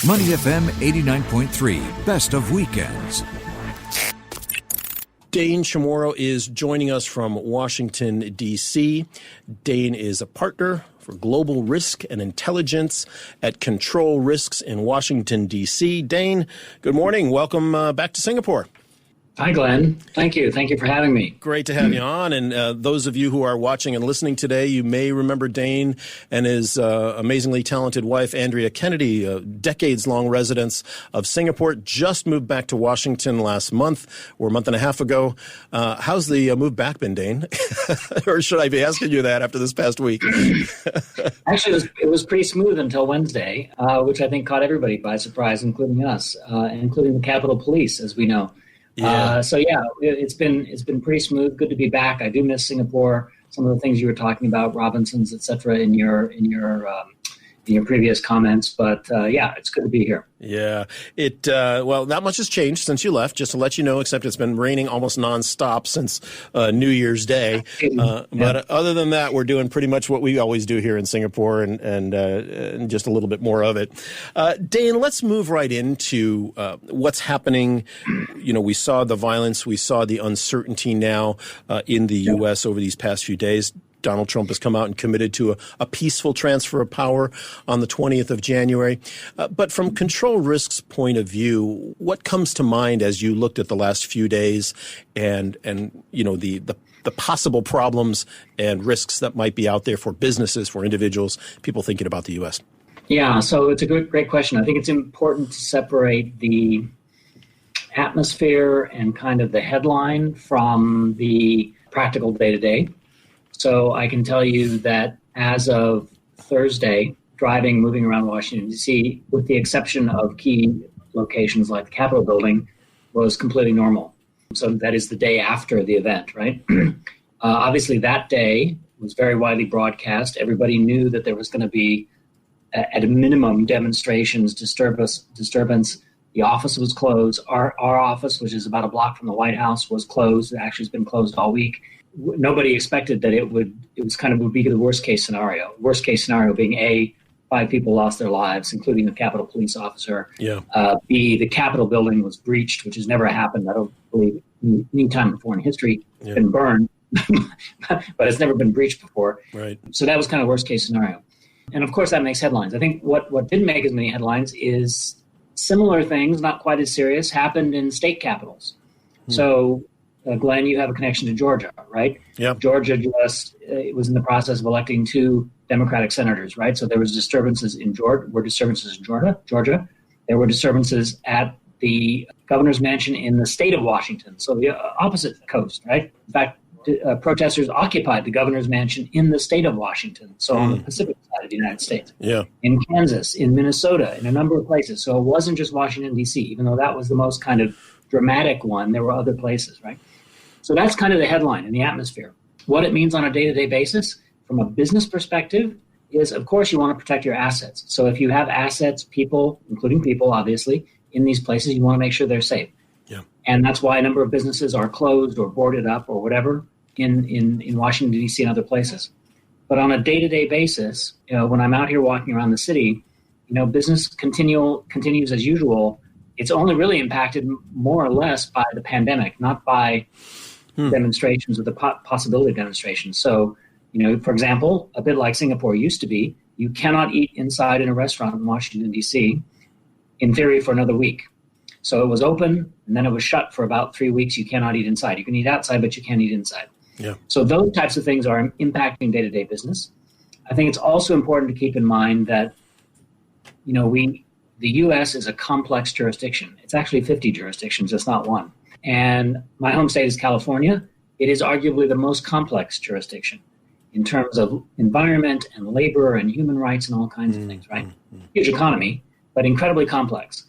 Money FM 89.3, best of weekends. Dane Chamorro is joining us from Washington, D.C. Dane is a partner for global risk and intelligence at Control Risks in Washington, D.C. Dane, good morning. Welcome back to Singapore. Hi, Glenn. Thank you. Thank you for having me. Great to have you on. And those of you who are watching and listening today, you may remember Dane and his amazingly talented wife, Andrea Kennedy, decades-long residents of Singapore, just moved back to Washington last month or a month and a half ago. How's the move back been, Dane? Or should I be asking you that after this past week? Actually, it was pretty smooth until Wednesday, which I think caught everybody by surprise, including us, including the Capitol Police, as we know. Yeah. It's been pretty smooth. Good to be back. I do miss Singapore. Some of the things you were talking about, Robinsons, et cetera, in your previous comments. But it's good to be here. Yeah. Not much has changed since you left, just to let you know, except it's been raining almost nonstop since New Year's Day. But other than that, we're doing pretty much what we always do here in Singapore and just a little bit more of it. Dane, let's move right into what's happening. You know, we saw the violence. We saw the uncertainty now in the U.S. over these past few days. Donald Trump has come out and committed to a peaceful transfer of power on the 20th of January. But from Control Risk's point of view, what comes to mind as you looked at the last few days and you know, the possible problems and risks that might be out there for businesses, for individuals, people thinking about the U.S.? Yeah, so it's a great question. I think it's important to separate the atmosphere and kind of the headline from the practical day-to-day. So I can tell you that as of Thursday, moving around Washington, D.C., with the exception of key locations like the Capitol building, was completely normal. So that is the day after the event, right? Obviously, that day was very widely broadcast. Everybody knew that there was going to be, at a minimum, demonstrations, disturbance. The office was closed. Our office, which is about a block from the White House, was closed. It actually has been closed all week. Nobody expected that it would be the worst case scenario. Worst case scenario being 5 people lost their lives, including the Capitol police officer. Yeah. B, the Capitol building was breached, which has never happened. I don't believe any time before in history. It's been burned, but it's never been breached before. Right. So that was kind of worst case scenario. And of course that makes headlines. I think what didn't make as many headlines is similar things, not quite as serious, happened in state capitals. So Glenn, you have a connection to Georgia, right? Yeah. Georgia just was in the process of electing 2 Democratic senators, right? So there was disturbances in Georgia. There were disturbances at the governor's mansion in the state of Washington, so the opposite coast, right? In fact, protesters occupied the governor's mansion in the state of Washington, so on the Pacific side of the United States. Yeah. In Kansas, in Minnesota, in a number of places. So it wasn't just Washington, D.C., even though that was the most kind of dramatic one. There were other places, right? So that's kind of the headline and the atmosphere. What it means on a day-to-day basis from a business perspective is, of course, you want to protect your assets. So if you have assets, people, including people, obviously, in these places, you want to make sure they're safe. Yeah. And that's why a number of businesses are closed or boarded up or whatever in Washington, D.C. and other places. But on a day-to-day basis, you know, when I'm out here walking around the city, you know, business continues as usual. It's only really impacted more or less by the pandemic, not by demonstrations or the possibility of demonstrations. So, you know, for example, a bit like Singapore used to be, you cannot eat inside in a restaurant in Washington, D.C., in theory, for another week. So it was open, and then it was shut for about 3 weeks. You cannot eat inside. You can eat outside, but you can't eat inside. Yeah. So those types of things are impacting day-to-day business. I think it's also important to keep in mind that, you know, the U.S. is a complex jurisdiction. It's actually 50 jurisdictions. It's not one. And my home state is California. It is arguably the most complex jurisdiction in terms of environment and labor and human rights and all kinds of things, right? Huge economy, but incredibly complex.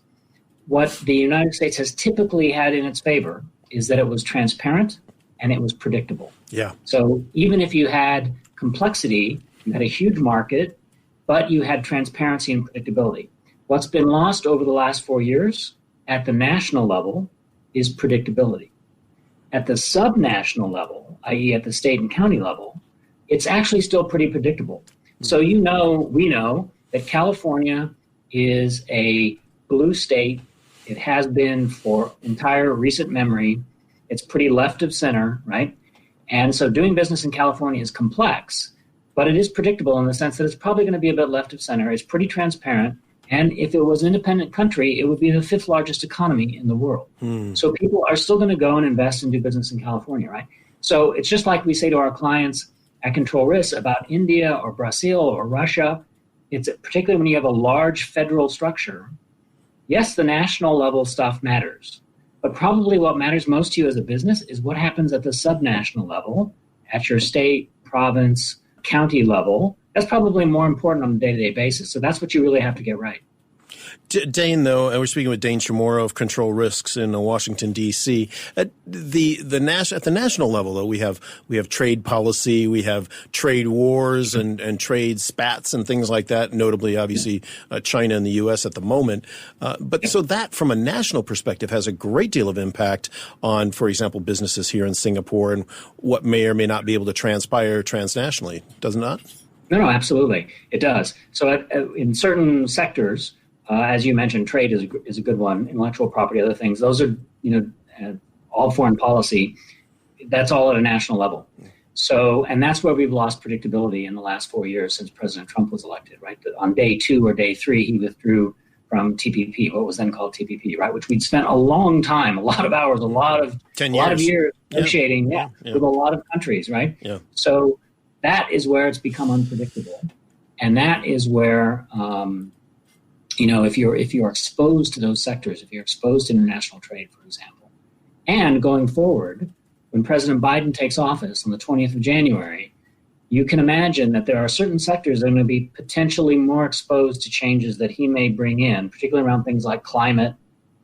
What the United States has typically had in its favor is that it was transparent and it was predictable. Yeah. So even if you had complexity, you had a huge market, but you had transparency and predictability. What's been lost over the last 4 years at the national level is predictability. At the subnational level, i.e. at the state and county level, it's actually still pretty predictable. So we know that California is a blue state. It has been for entire recent memory. It's pretty left of center, right? And so doing business in California is complex, but it is predictable in the sense that it's probably going to be a bit left of center. It's pretty transparent. And if it was an independent country, it would be the 5th largest economy in the world. So people are still going to go and invest and do business in California, right? So it's just like we say to our clients at Control Risk about India or Brazil or Russia. It's particularly when you have a large federal structure. Yes, the national level stuff matters, but probably what matters most to you as a business is what happens at the subnational level, at your state, province, county level. That's probably more important on a day-to-day basis. So that's what you really have to get right. Dane, though, we're speaking with Dane Chamorro of Control Risks in Washington, D.C. At the national level, though, we have trade policy, we have trade wars and trade spats and things like that. Notably, obviously, China and the U.S. at the moment. But so that, from a national perspective, has a great deal of impact on, for example, businesses here in Singapore and what may or may not be able to transpire transnationally. Does it not? No, absolutely, it does. So in certain sectors. As you mentioned, trade is a good one. Intellectual property, other things. Those are, all foreign policy. That's all at a national level. So, and that's where we've lost predictability in the last 4 years since President Trump was elected, right? On day 2 or day 3, he withdrew from TPP, what was then called TPP, right? Which we'd spent a long time, a lot of hours, a lot of years negotiating with a lot of countries, right? Yeah. So that is where it's become unpredictable. And that is where, if you're exposed to those sectors, if you're exposed to international trade, for example, and going forward, when President Biden takes office on the 20th of January, you can imagine that there are certain sectors that are going to be potentially more exposed to changes that he may bring in, particularly around things like climate,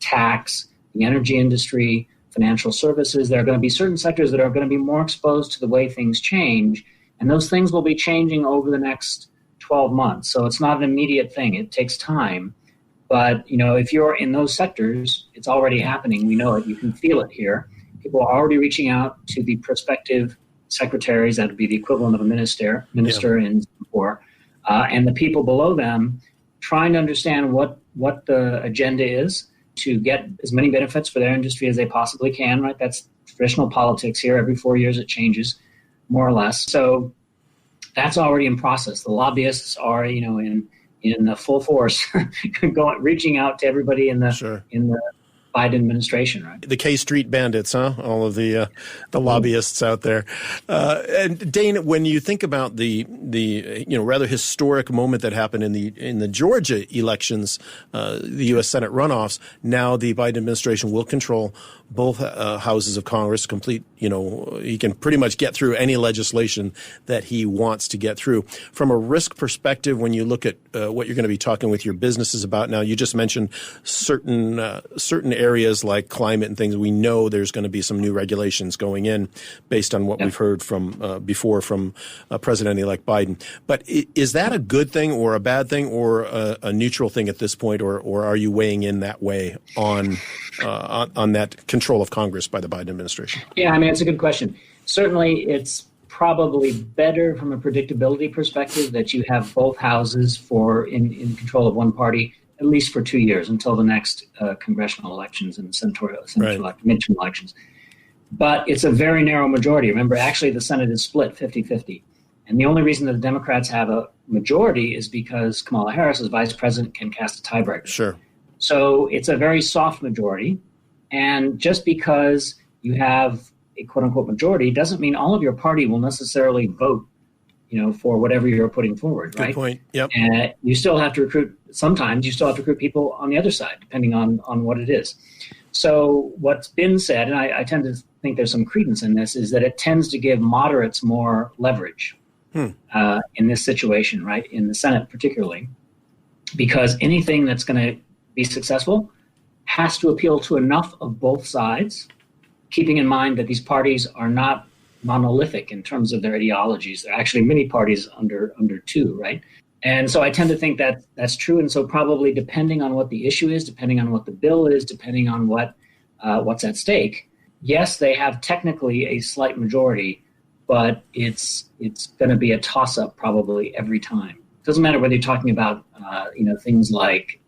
tax, the energy industry, financial services. There are going to be certain sectors that are going to be more exposed to the way things change, and those things will be changing over the next 12 months. So it's not an immediate thing. It takes time. But, if you're in those sectors, it's already happening. We know it. You can feel it here. People are already reaching out to the prospective secretaries. That would be the equivalent of a minister in Singapore, and the people below them, trying to understand what the agenda is to get as many benefits for their industry as they possibly can, right? That's traditional politics here. Every 4 years it changes, more or less. So that's already in process. The lobbyists are, in the full force, reaching out to everybody in the Biden administration, right? The K Street bandits, huh? All of the lobbyists out there. And Dane, when you think about the rather historic moment that happened in the Georgia elections, the U.S. Senate runoffs, now the Biden administration will control both houses of Congress. He can pretty much get through any legislation that he wants to get through. From a risk perspective, when you look at what you're going to be talking with your businesses about now, you just mentioned certain areas like climate and things. We know there's going to be some new regulations going in based on what we've heard from before from President-elect Biden. But is that a good thing or a bad thing or a neutral thing at this point, or are you weighing in that way on that control of Congress by the Biden administration? Yeah, it's a good question. Certainly, it's probably better from a predictability perspective that you have both houses in control of one party, at least for 2 years until the next congressional elections and midterm elections. But it's a very narrow majority. Remember, actually, the Senate is split 50-50. And the only reason that the Democrats have a majority is because Kamala Harris, as vice president, can cast a tiebreaker. Sure. So it's a very soft majority. And just because you have a quote-unquote majority doesn't mean all of your party will necessarily vote, for whatever you're putting forward, right? Good point. Yep. And you still have to recruit. Sometimes you still have to recruit people on the other side, depending on what it is. So what's been said, and I tend to think there's some credence in this, is that it tends to give moderates more leverage in this situation, right? In the Senate particularly, because anything that's going to be successful has to appeal to enough of both sides, keeping in mind that these parties are not monolithic in terms of their ideologies. There are actually many parties under two, right? And so I tend to think that that's true. And so probably depending on what the issue is, depending on what the bill is, depending on what's at stake, yes, they have technically a slight majority, but it's going to be a toss-up probably every time. It doesn't matter whether you're talking about things like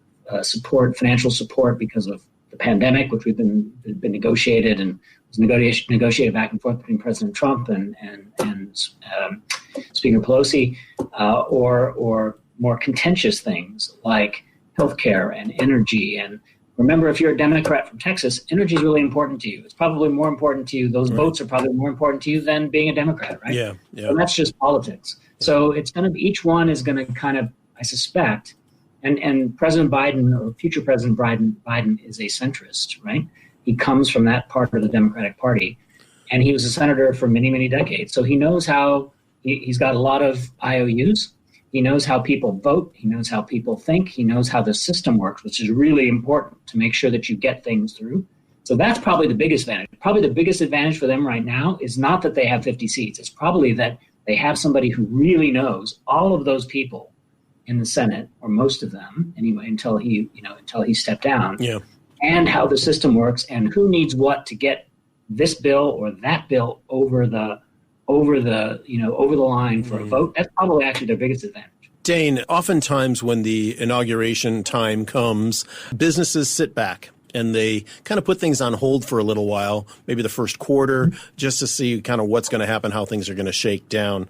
support, financial support because of the pandemic, which been negotiated and was negotiated back and forth between President Trump and Speaker Pelosi, or more contentious things like healthcare and energy. And remember, if you're a Democrat from Texas, energy is really important to you. It's probably more important to you. Those votes are probably more important to you than being a Democrat, right? Yeah. And that's just politics. So it's going to be, each one is going to kind of, I suspect, and President Biden or future President Biden is a centrist, right? He comes from that part of the Democratic Party, and he was a senator for many, many decades. So he knows how, he's got a lot of IOUs. He knows how people vote. He knows how people think. He knows how the system works, which is really important to make sure that you get things through. So that's probably the biggest advantage. Probably the biggest advantage for them right now is not that they have 50 seats. It's probably that they have somebody who really knows all of those people in the Senate, or most of them anyway, until he stepped down, and how the system works and who needs what to get this bill or that bill over the line for a vote. That's probably actually their biggest advantage. Dane, oftentimes when the inauguration time comes, businesses sit back and they kind of put things on hold for a little while, maybe the first quarter, just to see kind of what's going to happen, how things are going to shake down.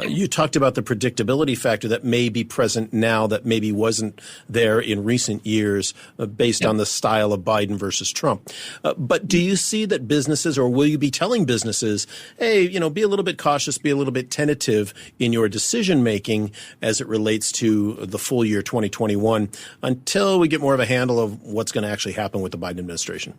You talked about the predictability factor that may be present now that maybe wasn't there in recent years based on the style of Biden versus Trump. But do you see that businesses, or will you be telling businesses, hey, be a little bit cautious, be a little bit tentative in your decision making as it relates to the full year 2021 until we get more of a handle of what's going to actually happen with the Biden administration?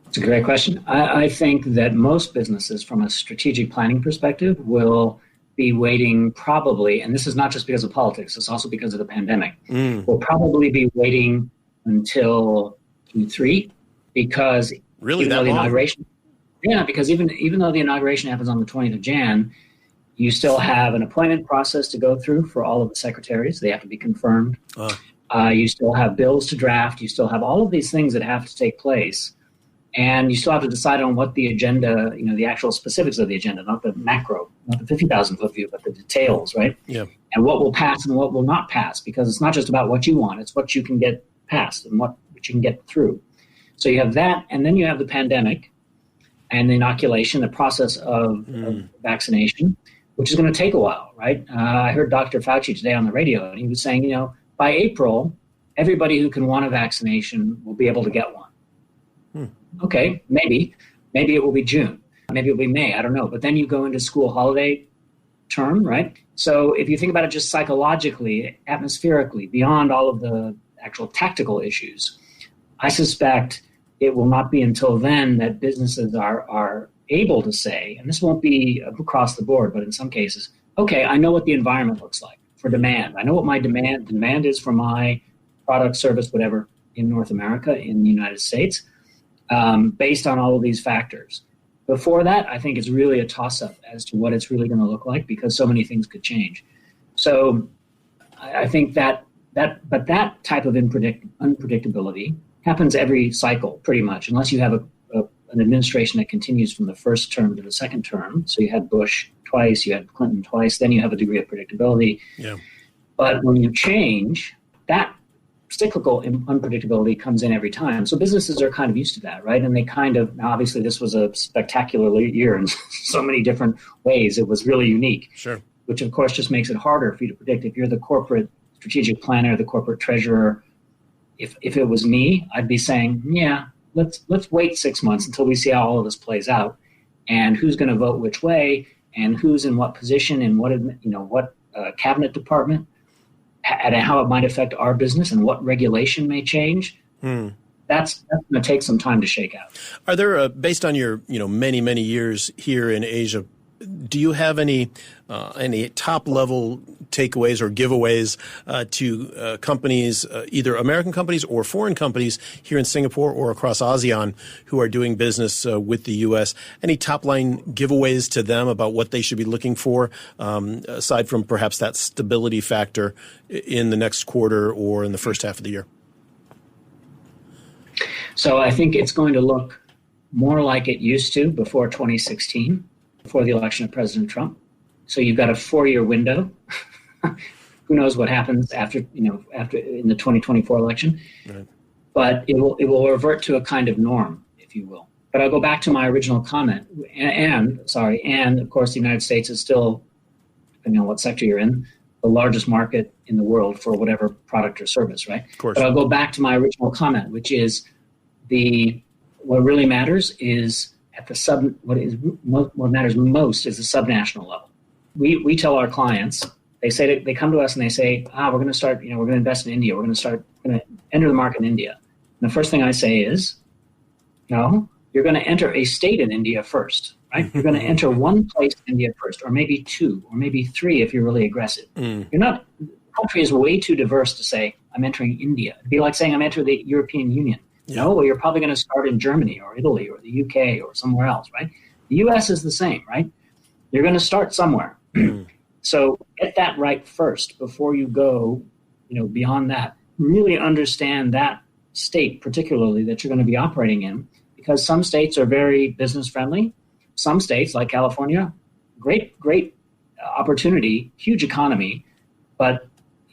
It's a great question. I think that most businesses, from a strategic planning perspective, will be waiting probably, and this is not just because of politics, it's also because of the pandemic, will probably be waiting until Q3 because really even that though the long? inauguration, because even though the inauguration happens on the 20th of Jan, you still have an appointment process to go through for all of the secretaries. They have to be confirmed. You still have bills to draft. You still have all of these things that have to take place. And you still have to decide on what the agenda, the actual specifics of the agenda, not the macro, not the 50,000 foot view, but the details, right? Yeah. And what will pass and what will not pass, because it's not just about what you want, it's what you can get passed and what you can get through. So you have that, and then you have the pandemic and the inoculation, the process of vaccination, which is going to take a while, right? I heard Dr. Fauci today on the radio, and he was saying, by April, everybody who can want a vaccination will be able to get one. Okay, maybe it will be June, maybe it will be May, I don't know. But then you go into school holiday term, right? So if you think about it just psychologically, atmospherically, beyond all of the actual tactical issues, I suspect it will not be until then that businesses are able to say, and this won't be across the board, but in some cases, okay, I know what the environment looks like for demand. I know what my demand is for my product, service, whatever, in North America, in the United States, based on all of these factors. Before that, I think it's really a toss-up as to what it's really going to look like because so many things could change. So I think but that type of unpredictability happens every cycle pretty much, unless you have an administration that continues from the first term to the second term. So you had Bush twice, you had Clinton twice, then you have a degree of predictability. Yeah. But when you change, that cyclical unpredictability comes in every time. So businesses are kind of used to that, right? And they now obviously this was a spectacular year in so many different ways. It was really unique. Sure. Which of course just makes it harder for you to predict. If you're the corporate strategic planner, the corporate treasurer, if it was me, I'd be saying, yeah, let's wait 6 months until we see how all of this plays out and who's going to vote which way and who's in what position and what cabinet department, and how it might affect our business and what regulation may change. That's going to take some time to shake out. Are there, based on your many years here in Asia, do you have any top level takeaways or giveaways to companies, either American companies or foreign companies here in Singapore or across ASEAN who are doing business with the U.S.? Any top line giveaways to them about what they should be looking for, aside from perhaps that stability factor in the next quarter or in the first half of the year? So I think it's going to look more like it used to before 2016. Before the election of President Trump. So you've got a 4-year window. Who knows what happens after in the 2024 election? Right. But it will revert to a kind of norm, if you will. But I'll go back to my original comment. And of course, the United States is still, depending on what sector you're in, the largest market in the world for whatever product or service, right? Of course. But I'll go back to my original comment, which is what really matters is what matters most is the subnational level. We tell our clients, they come to us and they say, we're going to start, we're going to invest in India. We're going to enter the market in India. And the first thing I say is, no, you're going to enter a state in India first, right? You're going to enter one place in India first, or maybe two, or maybe three if you're really aggressive. The country is way too diverse to say, I'm entering India. It'd be like saying I'm entering the European Union. Yeah. No, well, you're probably going to start in Germany or Italy or the UK or somewhere else, right? The US is the same, right? You're going to start somewhere. So get that right first before you go, beyond that. Really understand that state particularly that you're going to be operating in, because some states are very business friendly. Some states, like California, great opportunity, huge economy, but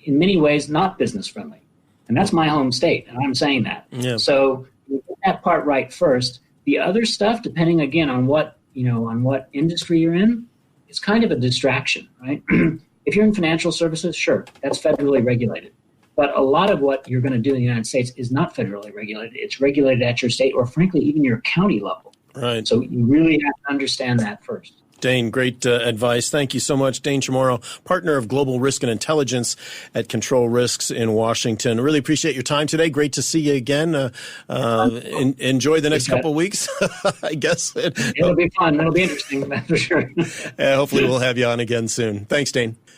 in many ways not business friendly. And that's my home state, and I'm saying that. Yeah. So you get that part right first. The other stuff, depending again on what industry you're in, it's kind of a distraction, right? If you're in financial services, sure, that's federally regulated. But a lot of what you're going to do in the United States is not federally regulated. It's regulated at your state or, frankly, even your county level. Right. So you really have to understand that first. Dane, great advice. Thank you so much. Dane Chamorro, partner of Global Risk and Intelligence at Control Risks in Washington. Really appreciate your time today. Great to see you again. Enjoy the next couple of weeks, I guess. It'll be fun. It'll be interesting, that's for sure. Hopefully we'll have you on again soon. Thanks, Dane.